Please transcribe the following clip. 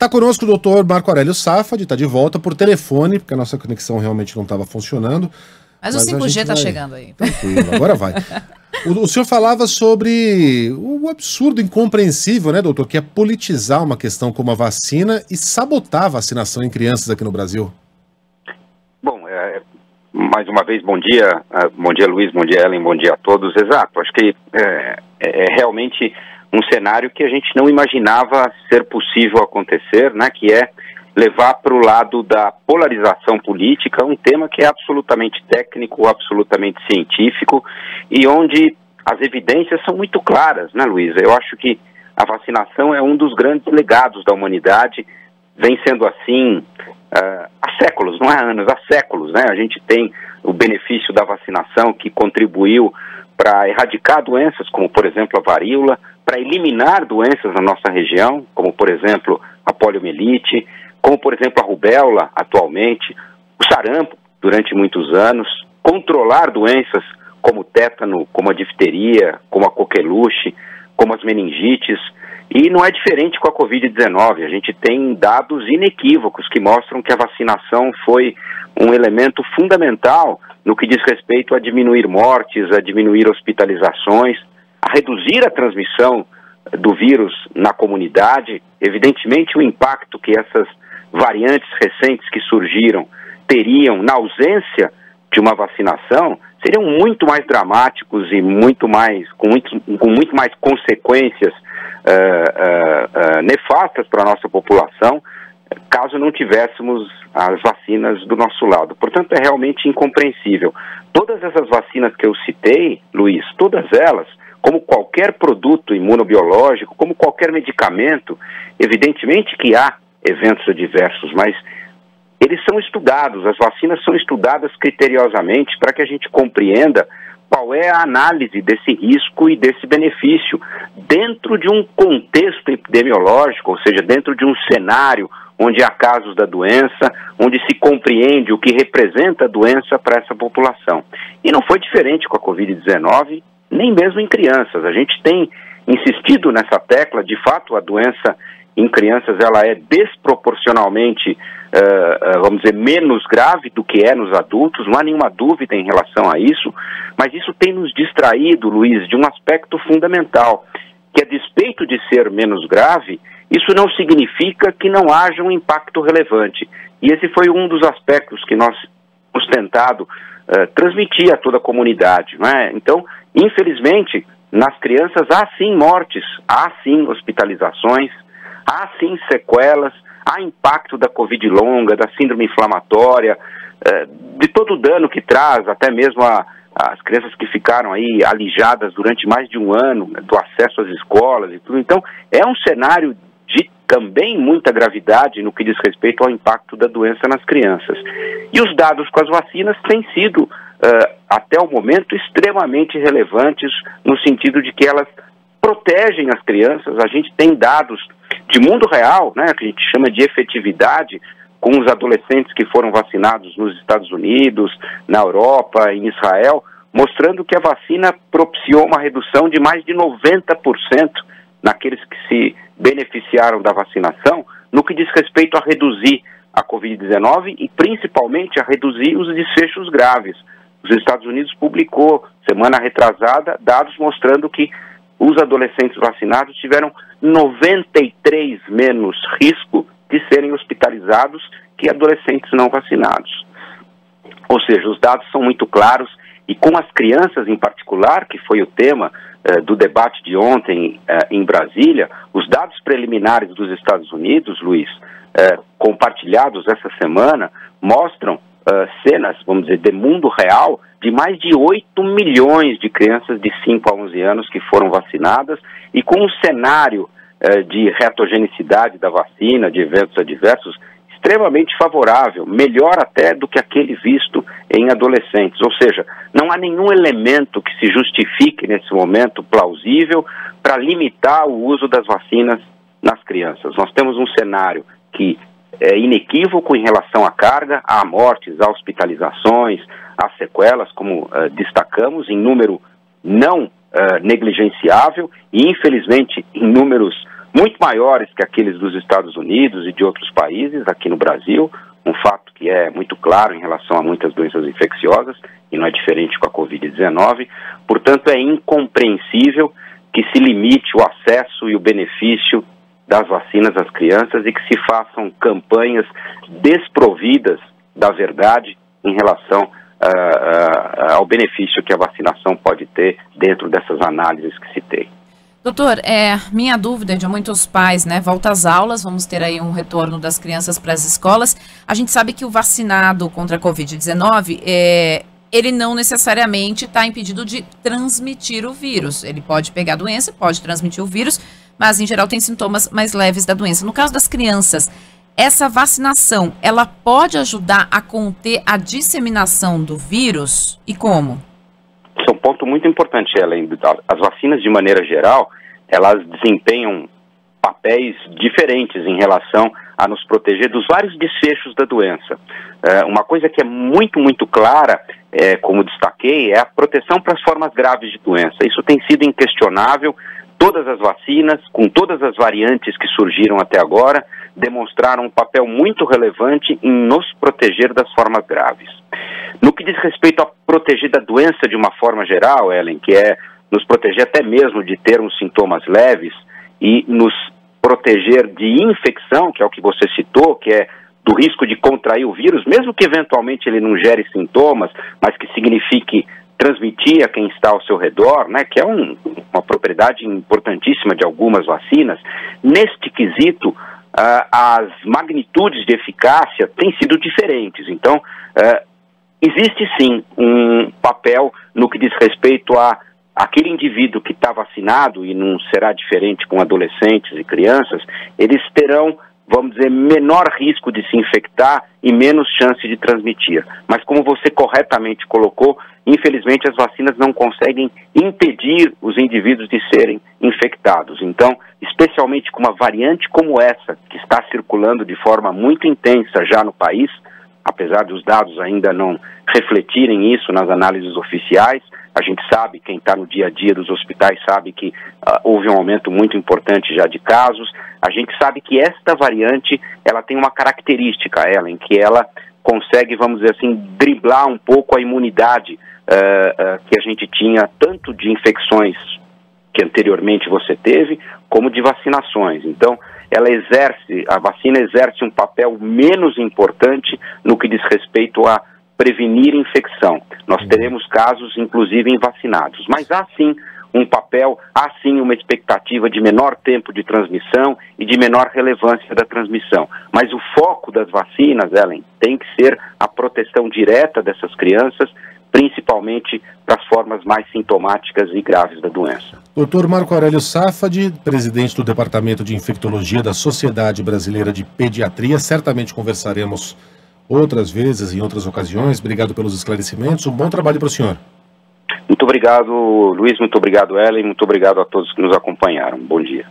Está conosco o doutor Marco Aurélio Safadi, está de volta por telefone, porque a nossa conexão realmente não estava funcionando. Mas o 5G está chegando aí. Tranquilo, agora vai. O senhor falava sobre o absurdo, incompreensível, né, doutor, que é politizar uma questão como a vacina e sabotar a vacinação em crianças aqui no Brasil. Bom, mais uma vez, bom dia Luiz, bom dia Ellen, bom dia a todos. Exato, acho que é realmente um cenário que a gente não imaginava ser possível acontecer, né, que é levar para o lado da polarização política um tema que é absolutamente técnico, absolutamente científico e onde as evidências são muito claras, né, Luiz? Eu acho que a vacinação é um dos grandes legados da humanidade, vem sendo assim há séculos, não há anos, há séculos, né? A gente tem o benefício da vacinação que contribuiu para erradicar doenças como, por exemplo, a varíola, para eliminar doenças na nossa região, como, por exemplo, a poliomielite, como, por exemplo, a rubéola, atualmente, o sarampo, durante muitos anos, controlar doenças como o tétano, como a difteria, como a coqueluche, como as meningites, e não é diferente com a Covid-19. A gente tem dados inequívocos que mostram que a vacinação foi um elemento fundamental no que diz respeito a diminuir mortes, a diminuir hospitalizações, a reduzir a transmissão do vírus na comunidade. Evidentemente, o impacto que essas variantes recentes que surgiram teriam na ausência de uma vacinação seriam muito mais dramáticos e com muito mais consequências nefastas para a nossa população, caso não tivéssemos as vacinas do nosso lado. Portanto, é realmente incompreensível. Todas essas vacinas que eu citei, Luiz, todas elas, como qualquer produto imunobiológico, como qualquer medicamento, evidentemente que há eventos adversos, mas eles são estudados, as vacinas são estudadas criteriosamente para que a gente compreenda qual é a análise desse risco e desse benefício dentro de um contexto epidemiológico, ou seja, dentro de um cenário onde há casos da doença, onde se compreende o que representa a doença para essa população. E não foi diferente com a Covid-19, nem mesmo em crianças. A gente tem insistido nessa tecla. De fato, a doença em crianças ela é desproporcionalmente, vamos dizer, menos grave do que é nos adultos, não há nenhuma dúvida em relação a isso, mas isso tem nos distraído, Luiz, de um aspecto fundamental, que a despeito de ser menos grave, isso não significa que não haja um impacto relevante. E esse foi um dos aspectos que nós temos tentado transmitir a toda a comunidade, não é? Então, infelizmente, nas crianças há sim mortes, há sim hospitalizações, há sim sequelas, há impacto da Covid longa, da síndrome inflamatória, de todo o dano que traz, até mesmo as crianças que ficaram aí alijadas durante mais de um ano, do acesso às escolas e tudo. Então, é um cenário de também muita gravidade no que diz respeito ao impacto da doença nas crianças. E os dados com as vacinas têm sido, até o momento, extremamente relevantes no sentido de que elas protegem as crianças. A gente tem dados de mundo real, né, que a gente chama de efetividade, com os adolescentes que foram vacinados nos Estados Unidos, na Europa, em Israel, mostrando que a vacina propiciou uma redução de mais de 90% naqueles que se beneficiaram da vacinação, no que diz respeito a reduzir a Covid-19 e principalmente a reduzir os desfechos graves. Os Estados Unidos publicou, semana retrasada, dados mostrando que os adolescentes vacinados tiveram 93 menos risco de serem hospitalizados que adolescentes não vacinados. Ou seja, os dados são muito claros e com as crianças em particular, que foi o tema do debate de ontem em Brasília, os dados preliminares dos Estados Unidos, Luiz, compartilhados essa semana, mostram cenas, vamos dizer, de mundo real, de mais de 8 milhões de crianças de 5 a 11 anos que foram vacinadas e com um cenário de reatogenicidade da vacina, de eventos adversos, extremamente favorável, melhor até do que aquele visto em adolescentes. Ou seja, não há nenhum elemento que se justifique nesse momento plausível para limitar o uso das vacinas nas crianças. Nós temos um cenário que é inequívoco em relação à carga, há mortes, há hospitalizações, há sequelas, como destacamos, em número não negligenciável e, infelizmente, em números muito maiores que aqueles dos Estados Unidos e de outros países aqui no Brasil, um fato que é muito claro em relação a muitas doenças infecciosas, e não é diferente com a Covid-19. Portanto, é incompreensível que se limite o acesso e o benefício das vacinas às crianças e que se façam campanhas desprovidas da verdade em relação ao benefício que a vacinação pode ter dentro dessas análises que citei. Doutor, minha dúvida de muitos pais, né? Volta às aulas, vamos ter aí um retorno das crianças para as escolas. A gente sabe que o vacinado contra a Covid-19, ele não necessariamente está impedido de transmitir o vírus. Ele pode pegar a doença, pode transmitir o vírus, mas em geral tem sintomas mais leves da doença. No caso das crianças, essa vacinação, ela pode ajudar a conter a disseminação do vírus? E como? Isso é um ponto muito importante, Ellen. As vacinas, de maneira geral, elas desempenham papéis diferentes em relação a nos proteger dos vários desfechos da doença. Uma coisa que é muito clara, como destaquei, é a proteção para as formas graves de doença. Isso tem sido inquestionável. Todas as vacinas, com todas as variantes que surgiram até agora, demonstraram um papel muito relevante em nos proteger das formas graves. No que diz respeito a proteger da doença de uma forma geral, Ellen, que é nos proteger até mesmo de termos sintomas leves e nos proteger de infecção, que é o que você citou, que é do risco de contrair o vírus, mesmo que eventualmente ele não gere sintomas, mas que signifique transmitir a quem está ao seu redor, né, que é uma propriedade importantíssima de algumas vacinas. Neste quesito, as magnitudes de eficácia têm sido diferentes. Então, existe sim um papel no que diz respeito a aquele indivíduo que está vacinado, e não será diferente com adolescentes e crianças, eles terão, vamos dizer, menor risco de se infectar e menos chance de transmitir. Mas como você corretamente colocou, infelizmente as vacinas não conseguem impedir os indivíduos de serem infectados. Então, especialmente com uma variante como essa, que está circulando de forma muito intensa já no país, apesar dos dados ainda não refletirem isso nas análises oficiais, a gente sabe, quem está no dia a dia dos hospitais sabe que houve um aumento muito importante já de casos. A gente sabe que esta variante, ela tem uma característica, Ellen, que ela consegue, vamos dizer assim, driblar um pouco a imunidade que a gente tinha, tanto de infecções que anteriormente você teve, como de vacinações. Então, a vacina exerce um papel menos importante no que diz respeito a prevenir infecção. Nós teremos casos, inclusive, em vacinados. Mas há sim um papel, há sim uma expectativa de menor tempo de transmissão e de menor relevância da transmissão. Mas o foco das vacinas, Ellen, tem que ser a proteção direta dessas crianças, principalmente para as formas mais sintomáticas e graves da doença. Dr. Marco Aurélio Safadi, presidente do Departamento de Infectologia da Sociedade Brasileira de Pediatria, certamente conversaremos outras vezes, em outras ocasiões. Obrigado pelos esclarecimentos. Um bom trabalho para o senhor. Muito obrigado, Luiz. Muito obrigado, Ellen. Muito obrigado a todos que nos acompanharam. Bom dia.